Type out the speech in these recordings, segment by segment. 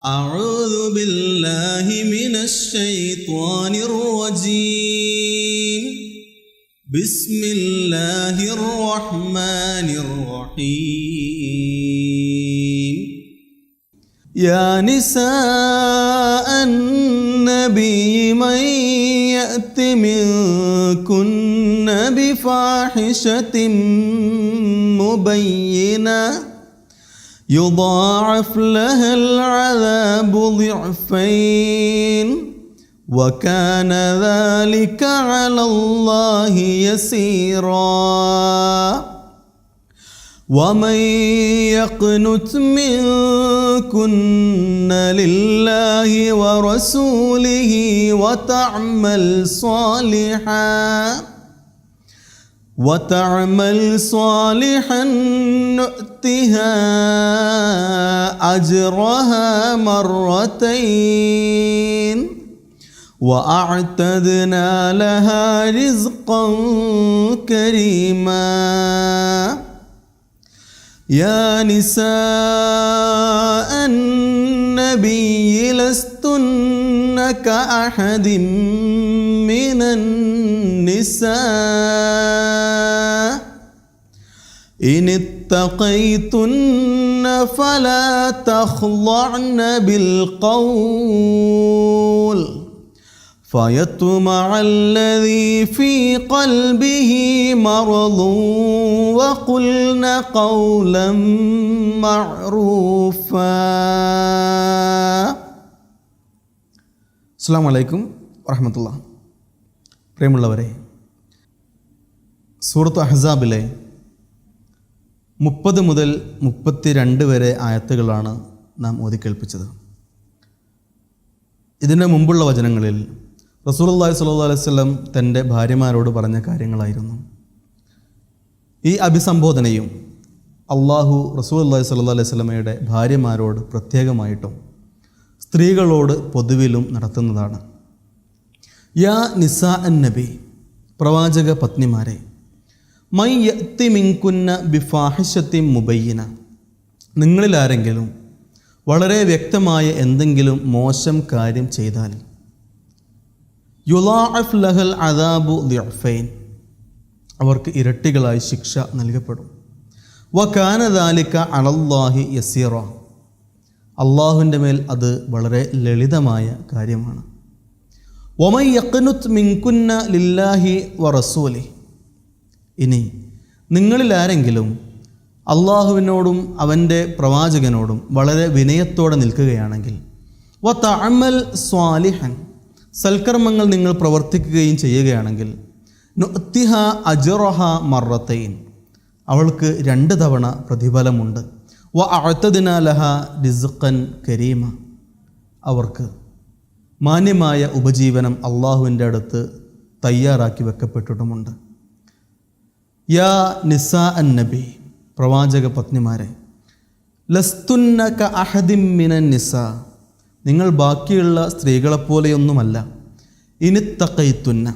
أعوذ بالله من الشيطان الرجيم بسم الله الرحمن الرحيم يا نساء النبي من يأت منكن بفاحشة مبينة يضاعف لها العذاب ضعفين وكان ذلك على الله يسيرا ومن يقنت منكن لله ورسوله وتعمل صالحا نؤتها أجرها مرتين وأعتدنا لها رزقا كريما يا نساء النبي لستن كأحد من النساء إن اتقيتن فلا تخضعن بالقول فيطمع الذي في قلبه مرض وقلن قولا معروفا. അസ്സലാമു അലൈക്കും വറഹ്മത്തുള്ളാഹി. പ്രിയമുള്ളവരെ, സൂറത്ത് അഹ്സാബിലെ 30 മുതൽ 32 വരെ ആയത്തുകളാണ് നാം ഓതിക്കേൾപ്പിച്ചത്. ഇതിന് മുമ്പുള്ള വചനങ്ങളിൽ റസൂലുള്ളാഹി സ്വല്ലല്ലാഹു അലൈഹി വസല്ലം തൻ്റെ ഭാര്യമാരോട് പറഞ്ഞ കാര്യങ്ങളായിരുന്നു. ഈ അഭിസംബോധനയും അള്ളാഹു റസൂലുള്ളാഹി സ്വല്ലല്ലാഹു അലൈഹി വസല്ലമയുടെ ഭാര്യമാരോട് പ്രത്യേകമായിട്ടും സ്ത്രീകളോട് പൊതുവിലും നടത്തുന്നതാണ്. യാ നിസാ അൻ നബി, പ്രവാചക പത്നിമാരെ, മൈ യഅ്തി മിൻകുന്ന ബിഫാഹിശത്തിൻ മുബയ്യിന, നിങ്ങളിലാരെങ്കിലും വളരെ വ്യക്തമായ എന്തെങ്കിലും മോശം കാര്യം ചെയ്താൽ യുളാഅഫ് ലഹൽ അദാബു ദിഅഫൈൻ, അവർക്ക് ഇരട്ടികളായി ശിക്ഷ നൽകപ്പെടും. വകാന ദാലിക അലല്ലാഹി യസീറ, അള്ളാഹുവിൻ്റെ മേൽ അത് വളരെ ലളിതമായ കാര്യമാണ്. വമൻ യഖ്നുത് മിൻകുന്ന ലില്ലാഹി വറസൂലി, ഇനി നിങ്ങളിലാരെങ്കിലും അള്ളാഹുവിനോടും അവൻ്റെ പ്രവാചകനോടും വളരെ വിനയത്തോടെ നിൽക്കുകയാണെങ്കിൽ വതഅമൽ സ്വാലിഹൻ, സൽക്കർമ്മങ്ങൾ നിങ്ങൾ പ്രവർത്തിക്കുകയും ചെയ്യുകയാണെങ്കിൽ നുഅ്തിഹ അജ്റഹ മർറത്തൈൻ, അവൾക്ക് 2 തവണ പ്രതിഫലമുണ്ട്. വഅഅ്തദ്നാ ലഹ റിസ്ഖൻ കരീമ, അവർക്ക് മാന്യമായ ഉപജീവനം അള്ളാഹുവിൻ്റെ അടുത്ത് തയ്യാറാക്കി വെക്കപ്പെട്ടിട്ടുമുണ്ട്. യാ നിസാ അൻ നബി, പ്രവാചക പത്നിമാരെ, ലസ്തുന്ന ക അഹദിൻ മിനൻ നിസാ, നിങ്ങൾ ബാക്കിയുള്ള സ്ത്രീകളെപ്പോലെയൊന്നുമല്ല. ഇനിത്തഖൈത്തുന്ന,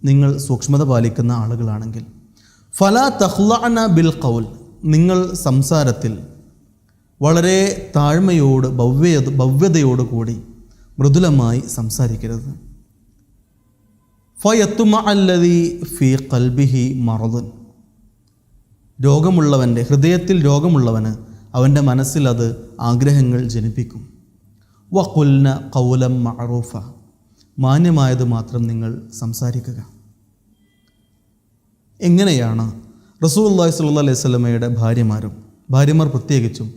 നിങ്ങൾ സൂക്ഷ്മത പാലിക്കുന്ന ആളുകളാണെങ്കിൽ. ഫലാ തഖ്ലഅന ബിൽ ഖൗൽ, നിങ്ങൾ സംസാരത്തിൽ വളരെ താഴ്മയോട് ഭവ്യതയോടുകൂടി മൃദുലമായി സംസാരിക്കരുത്. ഫയത്തുമഅ അല്ലദീ ഫീ ഖൽബിഹി മറദുൻ, രോഗമുള്ളവൻ്റെ ഹൃദയത്തിൽ രോഗമുള്ളവന് അവൻ്റെ മനസ്സിൽ അത് ആഗ്രഹങ്ങൾ ജനിപ്പിക്കും. വഖുൽന ഖൗലൻ മഅറൂഫ, മാന്യമായത് മാത്രം നിങ്ങൾ സംസാരിക്കുക. എങ്ങനെയാണ് റസൂലുള്ളാഹി സ്വല്ലല്ലാഹു അലൈഹി വസല്ലമയുടെ ഭാര്യമാർ പ്രത്യേകിച്ചും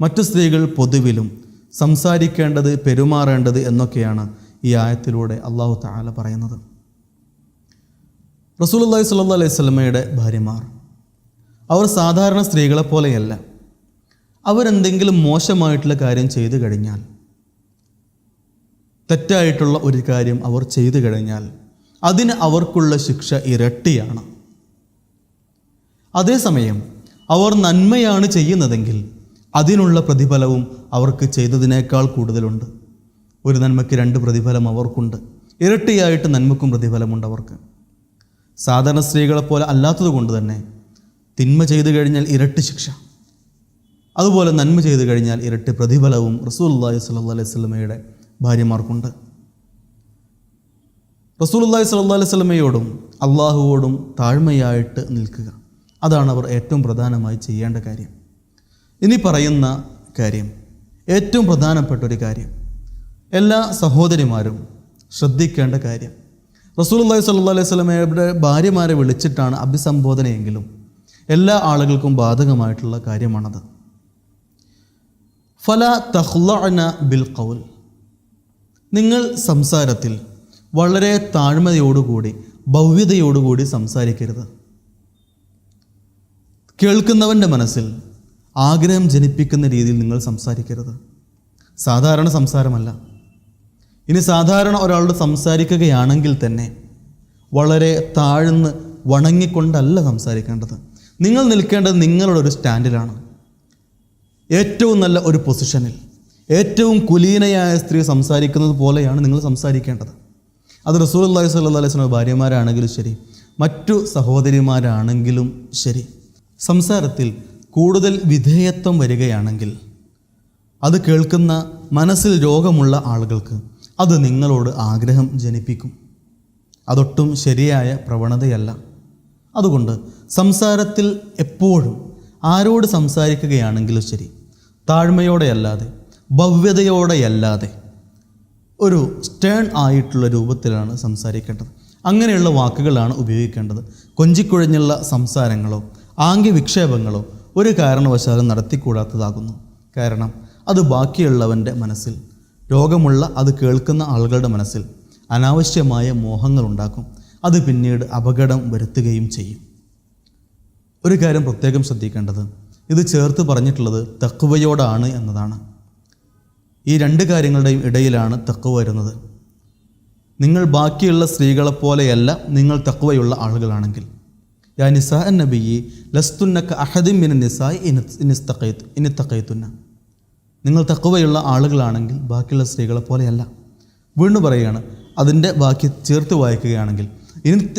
മറ്റു സ്ത്രീകൾ പൊതുവിലും സംസാരിക്കേണ്ടത്, പെരുമാറേണ്ടത് എന്നൊക്കെയാണ് ഈ ആയത്തിലൂടെ അല്ലാഹു തആല പറയുന്നത്. റസൂലുള്ളാഹി സ്വല്ലല്ലാഹു അലൈഹി വസല്ലമയുടെ ഭാര്യമാർ അവർ സാധാരണ സ്ത്രീകളെപ്പോലെയല്ല. അവരെന്തെങ്കിലും മോശമായിട്ടുള്ള കാര്യം ചെയ്തു കഴിഞ്ഞാൽ, തെറ്റായിട്ടുള്ള ഒരു കാര്യം അവർ ചെയ്തു കഴിഞ്ഞാൽ അതിന് അവർക്കുള്ള ശിക്ഷ ഇരട്ടിയാണ്. അതേസമയം അവർ നന്മയാണ് ചെയ്യുന്നതെങ്കിൽ അതിനുള്ള പ്രതിഫലവും അവർക്ക് ചെയ്തതിനേക്കാൾ കൂടുതലുണ്ട്. ഒരു നന്മയ്ക്ക് 2 പ്രതിഫലം അവർക്കുണ്ട്, ഇരട്ടിയായിട്ട് നന്മയ്ക്കും പ്രതിഫലമുണ്ട് അവർക്ക്. സാധാരണ സ്ത്രീകളെപ്പോലെ അല്ലാത്തത് കൊണ്ട് തന്നെ തിന്മ ചെയ്തു കഴിഞ്ഞാൽ ഇരട്ടി ശിക്ഷ. അതുപോലെ നന്മ ചെയ്തു കഴിഞ്ഞാൽ ഇരട്ടി പ്രതിഫലവും റസൂലുള്ളാഹി സ്വല്ലല്ലാഹു അലൈഹി വസല്ലമയുടെ ഭാര്യമാർക്കുണ്ട്. റസൂലുള്ളാഹി സ്വല്ലല്ലാഹു അലൈഹി വസല്ലമയോടും അള്ളാഹുവോടും താഴ്മയായിട്ട് നിൽക്കുക, അതാണ് അവർ ഏറ്റവും പ്രധാനമായി ചെയ്യേണ്ട കാര്യം. ഇനി പറയുന്ന കാര്യം ഏറ്റവും പ്രധാനപ്പെട്ട ഒരു കാര്യം, എല്ലാ സഹോദരിമാരും ശ്രദ്ധിക്കേണ്ട കാര്യം. റസൂലുള്ളാഹി സ്വല്ലല്ലാഹു അലൈഹി വസല്ലമയുടെ ഭാര്യമാരെ വിളിച്ചിട്ടാണ് അഭിസംബോധനയെങ്കിലും എല്ലാ ആളുകൾക്കും ബാധകമായിട്ടുള്ള കാര്യമാണത്. ഫലാ തഖ്ലഅന ബിൽ ഖൗൽ, നിങ്ങൾ സംസാരത്തിൽ വളരെ താഴ്മയോടുകൂടി ഭവ്യതയോടുകൂടി സംസാരിക്കരുത്. കേൾക്കുന്നവൻ്റെ മനസ്സിൽ ആഗ്രഹം ജനിപ്പിക്കുന്ന രീതിയിൽ നിങ്ങൾ സംസാരിക്കരുത്. സാധാരണ സംസാരമല്ല. ഇനി സാധാരണ ഒരാളോട് സംസാരിക്കുകയാണെങ്കിൽ തന്നെ വളരെ താഴ്ന്ന് വണങ്ങിക്കൊണ്ടല്ല സംസാരിക്കേണ്ടത്. നിങ്ങൾ നിൽക്കേണ്ടത് നിങ്ങളുടെ ഒരു സ്റ്റാൻഡിലാണ്, ഏറ്റവും നല്ല ഒരു പൊസിഷനിൽ. ഏറ്റവും കുലീനയായ സ്ത്രീ സംസാരിക്കുന്നത് പോലെയാണ് നിങ്ങൾ സംസാരിക്കേണ്ടത്. അത് റസൂലുള്ളാഹി സ്വല്ലല്ലാഹു അലൈഹി വസല്ലം ഭാര്യമാരാണെങ്കിലും ശരി, മറ്റു സഹോദരിമാരാണെങ്കിലും ശരി. സംസാരത്തിൽ കൂടുതൽ വിധേയത്വം വരികയാണെങ്കിൽ അത് കേൾക്കുന്ന മനസ്സിൽ രോഗമുള്ള ആളുകൾക്ക് അത് നിങ്ങളോട് ആഗ്രഹം ജനിപ്പിക്കും. അതൊട്ടും ശരിയായ പ്രവണതയല്ല. അതുകൊണ്ട് സംസാരത്തിൽ എപ്പോഴും ആരോട് സംസാരിക്കുകയാണെങ്കിലും ശരി, താഴ്മയോടെയല്ലാതെ ഭവ്യതയോടെയല്ലാതെ ഒരു സ്റ്റേൺ ആയിട്ടുള്ള രൂപത്തിലാണ് സംസാരിക്കേണ്ടത്. അങ്ങനെയുള്ള വാക്കുകളാണ് ഉപയോഗിക്കേണ്ടത്. കൊഞ്ചിക്കുഴഞ്ഞുള്ള സംസാരങ്ങളോ ആംഗ്യവിക്ഷേപങ്ങളോ ഒരു കാരണവശാലും നടത്തിക്കൂടാത്തതാകുന്നു. കാരണം അത് ബാക്കിയുള്ളവൻ്റെ മനസ്സിൽ, രോഗമുള്ള അത് കേൾക്കുന്ന ആളുകളുടെ മനസ്സിൽ അനാവശ്യമായ മോഹങ്ങളുണ്ടാക്കും. അത് പിന്നീട് അപകടം വരുത്തുകയും ചെയ്യും. ഒരു കാര്യം പ്രത്യേകം ശ്രദ്ധിക്കേണ്ടത്, ഇത് ചേർത്ത് പറഞ്ഞിട്ടുള്ളത് തഖ്വയോടാണ് എന്നതാണ്. ഈ രണ്ട് കാര്യങ്ങളുടെയും ഇടയിലാണ് തഖ്വ വരുന്നത്. നിങ്ങൾ ബാക്കിയുള്ള സ്ത്രീകളെപ്പോലെയല്ല നിങ്ങൾ തഖ്വയുള്ള ആളുകളാണെങ്കിൽ. യാ നിസാ നബിയി ലസ്തുന്ന കഅഹദിൻ മിനൻ നിസായി ഇൻ ഇത്തഖൈതുന്ന, നിങ്ങൾ തഖ്വയുള്ള ആളുകളാണെങ്കിൽ ബാക്കിയുള്ള സ്ത്രീകളെ പോലെയല്ല. വീണ്ടും പറയുകയാണ്, അതിൻ്റെ ബാക്കി ചേർത്ത് വായിക്കുകയാണെങ്കിൽ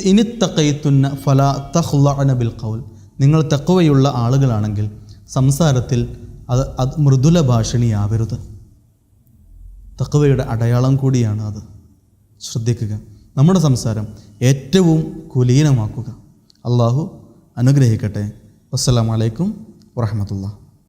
ഇനി തഖൈതുന്ന ഫലാ തഖ്ലഅന ബിൽ ഖൗൽ, നിങ്ങൾ തഖ്വയുള്ള ആളുകളാണെങ്കിൽ സംസാരത്തിൽ അത് മൃദുല ഭാഷണിയാവരുത്. തഖ്വയുടെ അടയാളം കൂടിയാണ് അത്. ശ്രദ്ധിക്കുക, നമ്മുടെ സംസാരം ഏറ്റവും കുലീനമാക്കുക. അള്ളാഹു അനുഗ്രഹിക്കട്ടെ. അസ്സലാമു അലൈക്കും വറഹ്മത്തുള്ളാഹി.